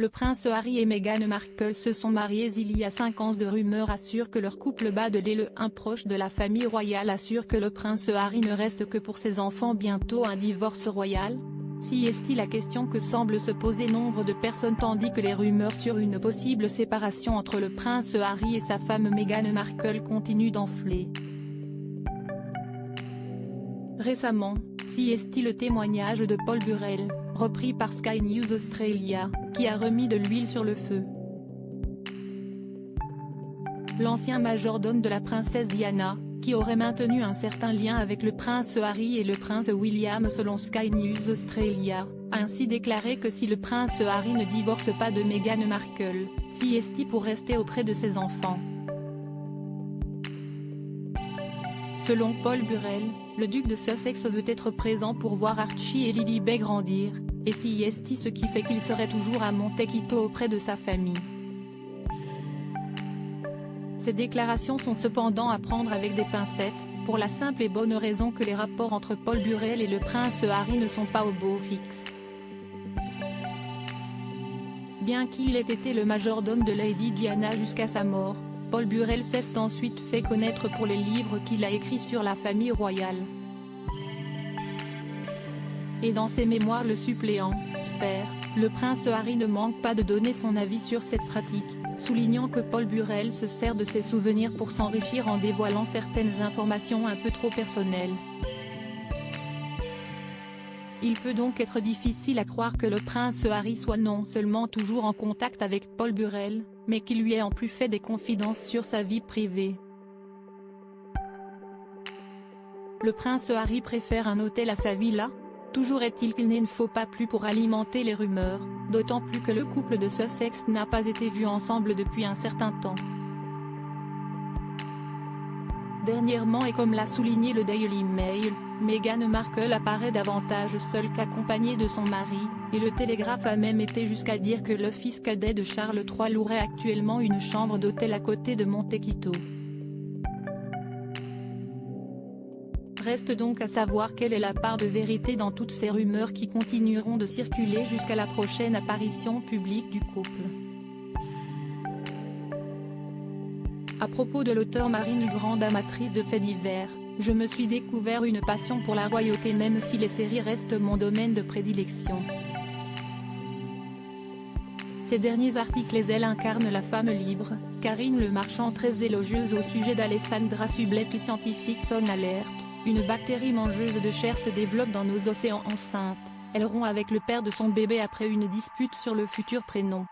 Le prince Harry et Meghan Markle se sont mariés il y a 5 ans. De rumeurs assurent que leur couple bat de l'aile. Un proche de la famille royale assure que le prince Harry ne reste que pour ses enfants. Bientôt un divorce royal? Si est-il la question que semblent se poser nombre de personnes, tandis que les rumeurs sur une possible séparation entre le prince Harry et sa femme Meghan Markle continuent d'enfler. Récemment, si est-il le témoignage de Paul Burrell, repris par Sky News Australia, qui a remis de l'huile sur le feu. L'ancien majordome de la princesse Diana, qui aurait maintenu un certain lien avec le prince Harry et le prince William selon Sky News Australia, a ainsi déclaré que si le prince Harry ne divorce pas de Meghan Markle, si est-il pour rester auprès de ses enfants. Selon Paul Burrell, le duc de Sussex veut être présent pour voir Archie et Lilibet grandir, et si est ce qui fait qu'il serait toujours à Montecito auprès de sa famille. Ces déclarations sont cependant à prendre avec des pincettes, pour la simple et bonne raison que les rapports entre Paul Burrell et le prince Harry ne sont pas au beau fixe. Bien qu'il ait été le majordome de Lady Diana jusqu'à sa mort, Paul Burrell s'est ensuite fait connaître pour les livres qu'il a écrits sur la famille royale. Et dans ses mémoires Le suppléant, Spare, le prince Harry ne manque pas de donner son avis sur cette pratique, soulignant que Paul Burrell se sert de ses souvenirs pour s'enrichir en dévoilant certaines informations un peu trop personnelles. Il peut donc être difficile à croire que le prince Harry soit non seulement toujours en contact avec Paul Burrell, mais qu'il lui ait en plus fait des confidences sur sa vie privée. Le prince Harry préfère un hôtel à sa villa? Toujours est-il qu'il ne faut pas plus pour alimenter les rumeurs, d'autant plus que le couple de Sussex n'a pas été vu ensemble depuis un certain temps. Dernièrement, et comme l'a souligné le Daily Mail, Meghan Markle apparaît davantage seule qu'accompagnée de son mari, et le Télégraphe a même été jusqu'à dire que le fils cadet de Charles III louerait actuellement une chambre d'hôtel à côté de Montecito. Reste donc à savoir quelle est la part de vérité dans toutes ces rumeurs qui continueront de circuler jusqu'à la prochaine apparition publique du couple. À propos de l'auteur Marine, grande amatrice de faits divers, je me suis découvert une passion pour la royauté, même si les séries restent mon domaine de prédilection. Ces derniers articles, elle incarne la femme libre, Karine Le Marchand, très élogieuse au sujet d'Alessandra Sublet. Scientifique sonne alerte, une bactérie mangeuse de chair se développe dans nos océans. Enceinte, elle rompt avec le père de son bébé après une dispute sur le futur prénom.